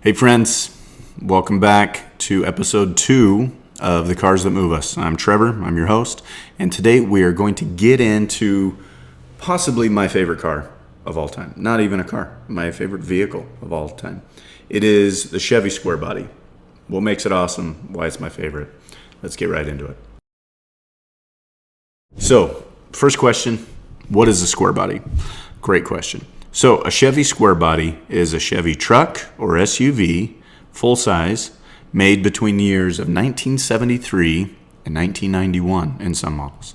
Hey friends, welcome back to episode 2 of The Cars That Move Us. I'm Trevor, I'm your host, and today we are going to get into possibly my favorite car of all time. Not even a car, my favorite vehicle of all time. It is the Chevy Square Body. What makes it awesome, why it's my favorite. Let's get right into it. So, first question, what is a square body? Great question. So a Chevy Square Body is a Chevy truck or SUV, full size, made between the years of 1973 and 1991 in some models.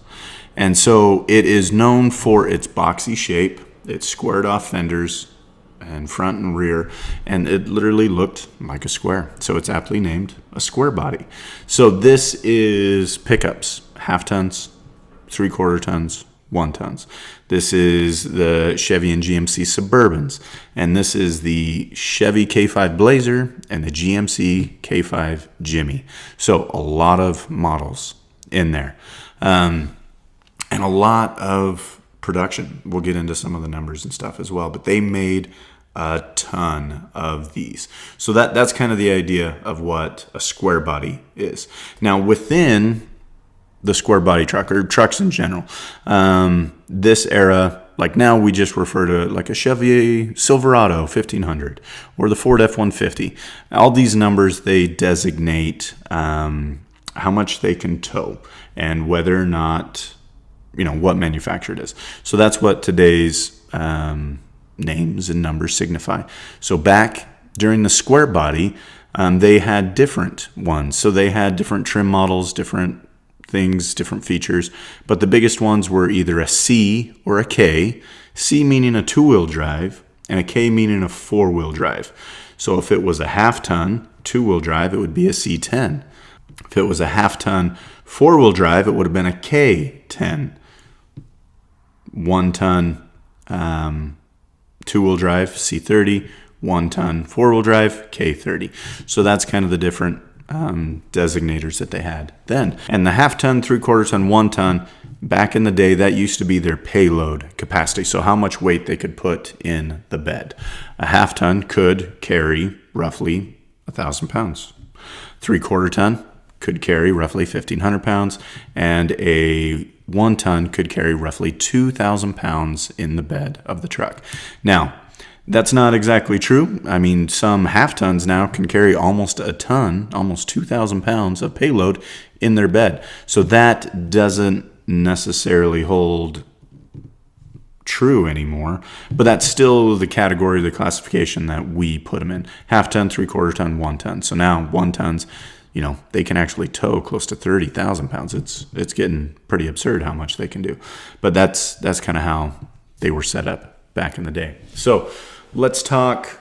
And so it is known for its boxy shape, its squared off fenders and front and rear, and it literally looked like a square. So it's aptly named a square body. So this is pickups, half tons, 3/4 tons, 1 tons. This is the Chevy and GMC Suburbans, and this is the Chevy K5 Blazer and the GMC K5 Jimmy. So a lot of models in there, and a lot of production. We'll get into some of the numbers and stuff as well, but they made a ton of these. So that's kind of the idea of what a square body is. Now within the square body truck or trucks in general, this era, like now we just refer to like a Chevy Silverado 1500 or the Ford F-150. All these numbers, they designate how much they can tow and whether or not, what manufacturer it is. So that's what today's names and numbers signify. So back during the square body, they had different ones. So they had different trim models, different things, different features, but the biggest ones were either a C or a K, C meaning a 2-wheel drive and a K meaning a 4-wheel drive. So if it was a half-ton 2-wheel drive, it would be a C10. If it was a half-ton 4-wheel drive, it would have been a K10. 1-ton 2-wheel drive, C30, 1-ton 4-wheel drive, K30. So that's kind of the different designators that they had then. And the half-ton, 3/4 ton, 1-ton, back in the day, that used to be their payload capacity. So how much weight they could put in the bed. A half-ton could carry roughly 1,000 pounds. 3/4 ton could carry roughly 1,500 pounds. And a 1-ton could carry roughly 2,000 pounds in the bed of the truck. Now, that's not exactly true. I mean, some half tons now can carry almost a ton, almost 2,000 pounds of payload in their bed. So that doesn't necessarily hold true anymore, but that's still the category, the classification that we put them in. Half ton, 3/4 ton, 1 ton. So now 1 tons, they can actually tow close to 30,000 pounds. It's getting pretty absurd how much they can do. But that's kind of how they were set up back in the day. So let's talk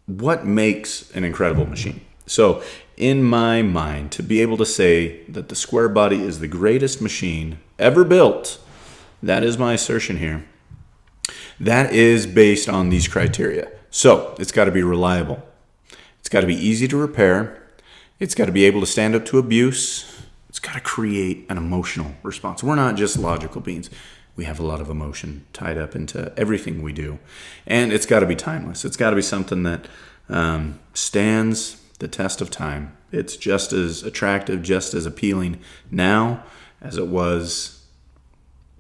what makes an incredible machine. So in my mind, to be able to say that the square body is the greatest machine ever built, that is my assertion here. That is based on these criteria. So it's got to be reliable. It's got to be easy to repair. It's got to be able to stand up to abuse. It's got to create an emotional response. We're not just logical beings. We have a lot of emotion tied up into everything we do. And it's got to be timeless. It's got to be something that stands the test of time. It's just as attractive, just as appealing now as it was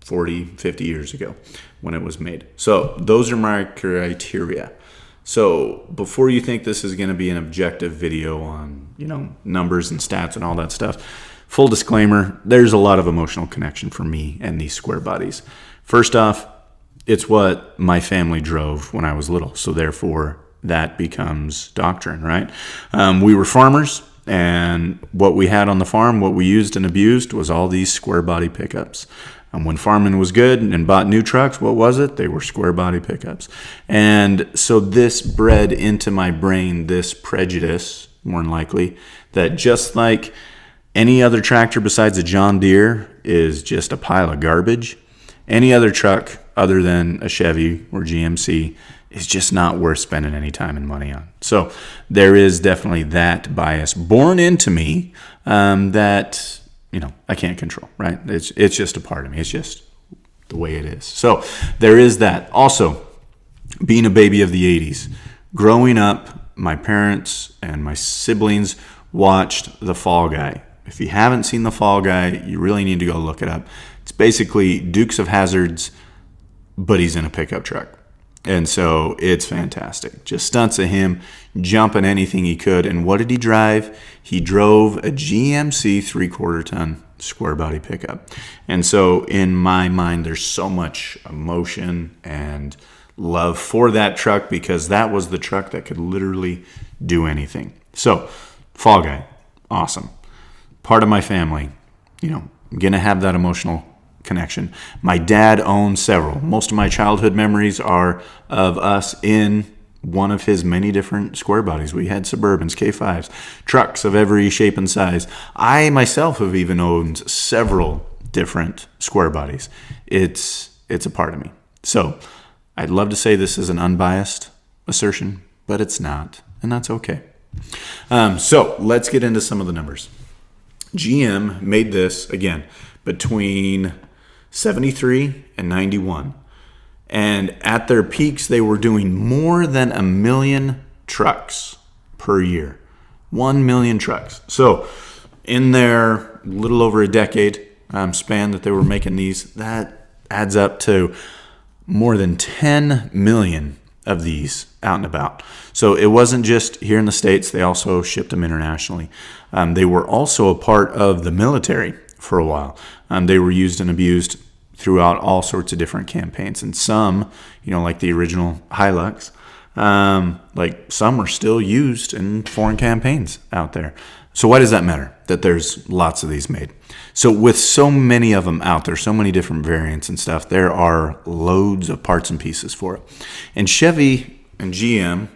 40, 50 years ago when it was made. So those are my criteria. So before you think this is going to be an objective video on, numbers and stats and all that stuff, full disclaimer, there's a lot of emotional connection for me and these square bodies. First off, it's what my family drove when I was little, so therefore that becomes doctrine, right? We were farmers, and what we had on the farm, what we used and abused was all these square body pickups. And when farming was good and bought new trucks, what was it? They were square body pickups. And so this bred into my brain this prejudice, more than likely, that just like any other tractor besides a John Deere is just a pile of garbage, any other truck other than a Chevy or GMC is just not worth spending any time and money on. So there is definitely that bias born into me that I can't control, right? It's just a part of me. It's just the way it is. So there is that. Also, being a baby of the 80s, growing up my parents and my siblings watched The Fall Guy. If you haven't seen The Fall Guy, you really need to go look it up. It's basically Dukes of Hazzard's, but he's in a pickup truck. And so it's fantastic. Just stunts of him jumping anything he could. And what did he drive? He drove a GMC 3/4 ton square body pickup. And so in my mind, there's so much emotion and love for that truck because that was the truck that could literally do anything. So Fall Guy, awesome. Part of my family, I'm going to have that emotional connection. My dad owns several. Most of my childhood memories are of us in one of his many different square bodies. We had Suburbans, K5s, trucks of every shape and size. I myself have even owned several different square bodies. It's a part of me. So I'd love to say this is an unbiased assertion, but it's not, and that's okay. So let's get into some of the numbers. GM made this, again, between 73 and 91. And at their peaks, they were doing more than 1 million trucks per year. 1 million trucks. So in their little over a decade span that they were making these, that adds up to more than 10 million of these out and about. So it wasn't just here in the States. They also shipped them internationally. They were also a part of the military for a while. They were used and abused throughout all sorts of different campaigns. And some, like the original Hilux, like some are still used in foreign campaigns out there. So why does that matter that there's lots of these made? So with so many of them out there, so many different variants and stuff, there are loads of parts and pieces for it. And Chevy and GM,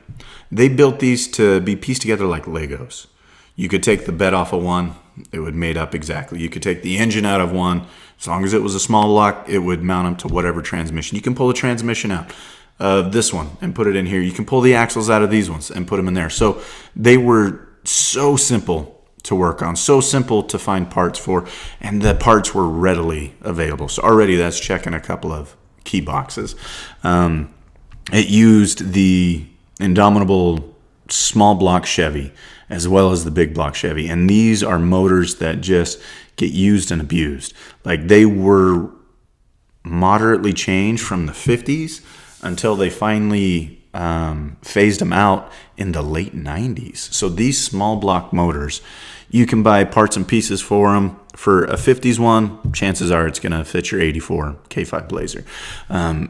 they built these to be pieced together like Legos. You could take the bed off of one, it would made up exactly. You could take the engine out of one, as long as it was a small block, it would mount them to whatever transmission. You can pull the transmission out of this one and put it in here. You can pull the axles out of these ones and put them in there. So they were so simple to work on, so simple to find parts for, and the parts were readily available. So already that's checking a couple of key boxes. It used the indomitable small block Chevy as well as the big block Chevy. And these are motors that just get used and abused. Like they were moderately changed from the 50s until they finally phased them out in the late 90s. So these small block motors, you can buy parts and pieces for them. For a 50s one, chances are it's going to fit your 84 K5 Blazer.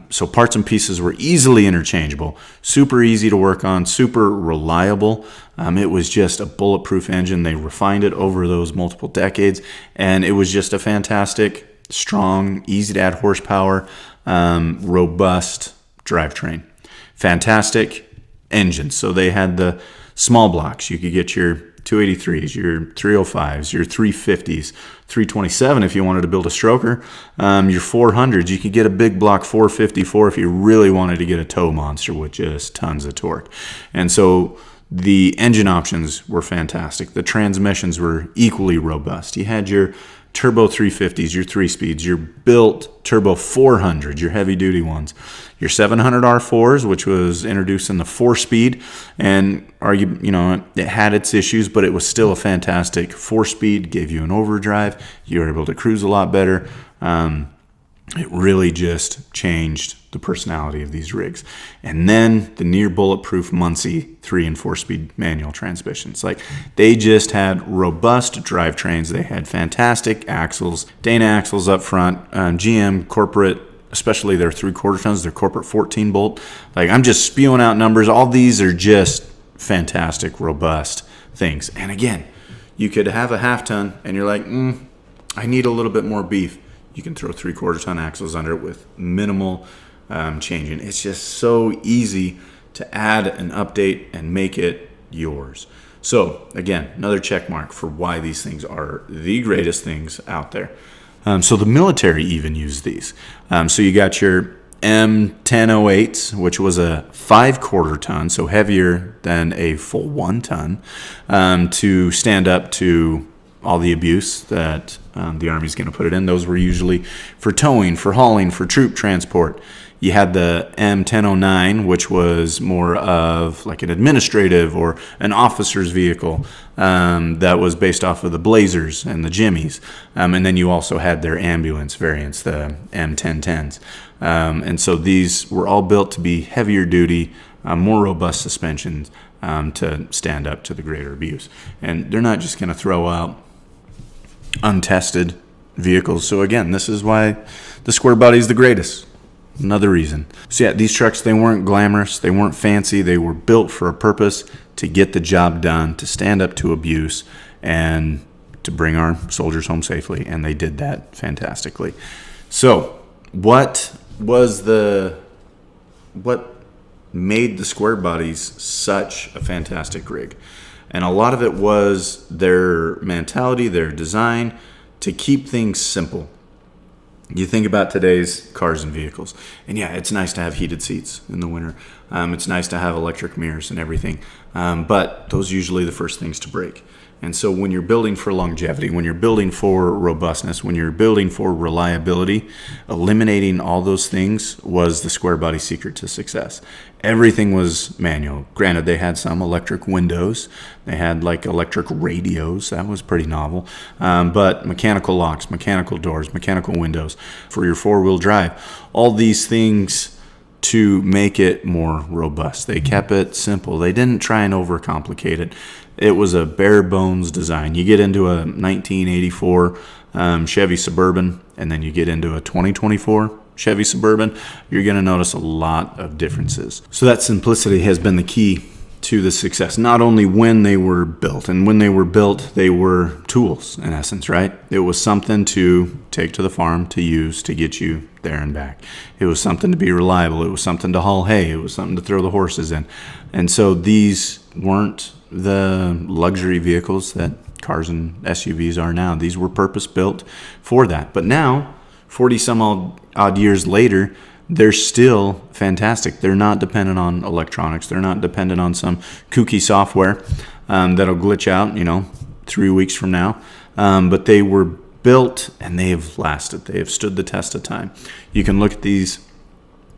So parts and pieces were easily interchangeable, super easy to work on, super reliable. It was just a bulletproof engine. They refined it over those multiple decades, and it was just a fantastic, strong, easy to add horsepower, robust drivetrain. Fantastic engines. So they had the small blocks. You could get your 283s, your 305s, your 350s, 327 if you wanted to build a stroker, your 400s. You could get a big block 454 if you really wanted to get a tow monster with just tons of torque. And so the engine options were fantastic. The transmissions were equally robust. You had your turbo 350s, your 3-speeds, your built turbo 400s, your heavy-duty ones, your 700 R4s, which was introduced in the 4-speed, and it had its issues, but it was still a fantastic 4-speed, gave you an overdrive, you were able to cruise a lot better. It really just changed the personality of these rigs. And then the near bulletproof Muncie 3 and 4-speed manual transmissions. Like they just had robust drivetrains. They had fantastic axles, Dana axles up front, GM corporate, especially their 3/4 tons, their corporate 14 bolt. Like I'm just spewing out numbers. All these are just fantastic, robust things. And again, you could have a half ton and you're like, I need a little bit more beef. You can throw 3/4 ton axles under it with minimal changing. It's just so easy to add and update and make it yours. So again, another check mark for why these things are the greatest things out there. So the military even used these. So you got your M1008s, which was a 5/4 ton, so heavier than a full 1 ton, to stand up to all the abuse that the Army's going to put it in. Those were usually for towing, for hauling, for troop transport. You had the M1009, which was more of like an administrative or an officer's vehicle that was based off of the Blazers and the Jimmies. And then you also had their ambulance variants, the M1010s. And so these were all built to be heavier duty, more robust suspensions to stand up to the greater abuse. And they're not just going to throw out untested vehicles. So again, this is why the square body is the greatest. Another reason. So yeah, these trucks, they weren't glamorous, they weren't fancy, they were built for a purpose, to get the job done, to stand up to abuse, and to bring our soldiers home safely. And they did that fantastically. So what made the square bodies such a fantastic rig? And a lot of it was their mentality, their design, to keep things simple. You think about today's cars and vehicles, and yeah, it's nice to have heated seats in the winter. It's nice to have electric mirrors and everything, but those are usually the first things to break. And so when you're building for longevity, when you're building for robustness, when you're building for reliability, eliminating all those things was the square body secret to success. Everything was manual. Granted, they had some electric windows. They had like electric radios. That was pretty novel. But mechanical locks, mechanical doors, mechanical windows for your four-wheel drive. All these things to make it more robust. They kept it simple. They didn't try and overcomplicate it. It was a bare bones design. You get into a 1984 Chevy Suburban, and then you get into a 2024 Chevy Suburban, you're going to notice a lot of differences. So that simplicity has been the key to the success, not only when they were built. And when they were built, they were tools, in essence, right? It was something to take to the farm, to use, to get you there and back. It was something to be reliable. It was something to haul hay. It was something to throw the horses in. And so these weren't the luxury vehicles that cars and SUVs are now. These were purpose-built for that. But now, 40 some odd years later, they're still fantastic. They're not dependent on electronics. They're not dependent on some kooky software that'll glitch out, 3 weeks from now. But they were built and they have lasted. They have stood the test of time. You can look at these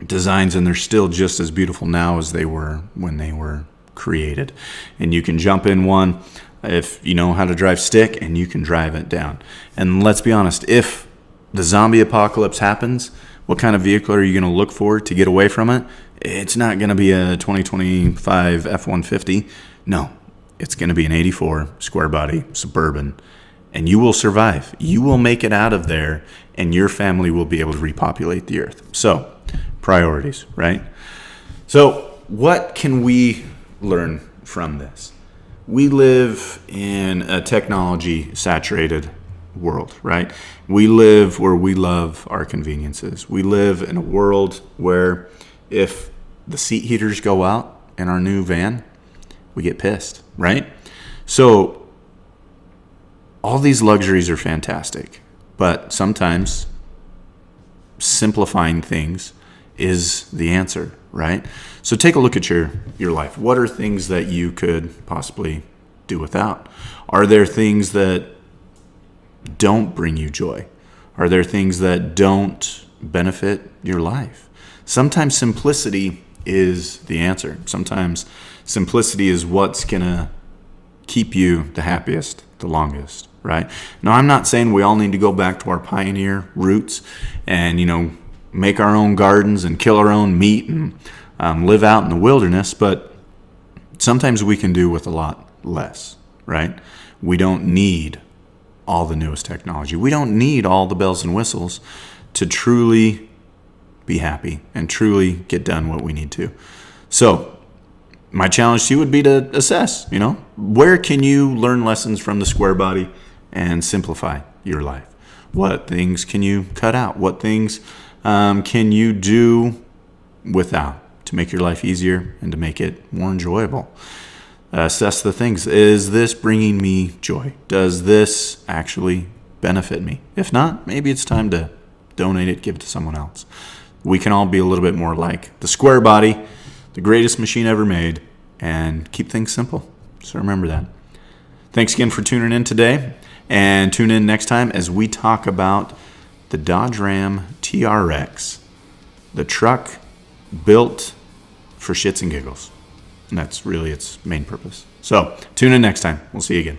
designs and they're still just as beautiful now as they were when they were created. And you can jump in one if you know how to drive stick, and you can drive it down. And let's be honest, if the zombie apocalypse happens, what kind of vehicle are you going to look for to get away from it? It's not going to be a 2025 F-150. No, it's going to be an 84 square body Suburban, and you will survive. You will make it out of there, and your family will be able to repopulate the earth. So, priorities, right? So, what can we learn from this? We live in a technology-saturated world, right? We live where we love our conveniences. We live in a world where if the seat heaters go out in our new van, we get pissed, right? So all these luxuries are fantastic, but sometimes simplifying things is the answer, right? So take a look at your life. What are things that you could possibly do without? Are there things that don't bring you joy? Are there things that don't benefit your life? Sometimes simplicity is the answer. Sometimes simplicity is what's gonna keep you the happiest, the longest, right? Now, I'm not saying we all need to go back to our pioneer roots and, make our own gardens and kill our own meat and live out in the wilderness, but sometimes we can do with a lot less, right? We don't need all the newest technology. We don't need all the bells and whistles to truly be happy and truly get done what we need to. So my challenge to you would be to assess, where can you learn lessons from the square body and simplify your life? What things can you cut out? What things can you do without to make your life easier and to make it more enjoyable? Assess the things. Is this bringing me joy? Does this actually benefit me? If not, maybe it's time to donate it, give it to someone else. We can all be a little bit more like the square body, the greatest machine ever made, and keep things simple. So remember that. Thanks again for tuning in today, and tune in next time as we talk about the Dodge Ram TRX, the truck built for shits and giggles. And that's really its main purpose. So tune in next time. We'll see you again.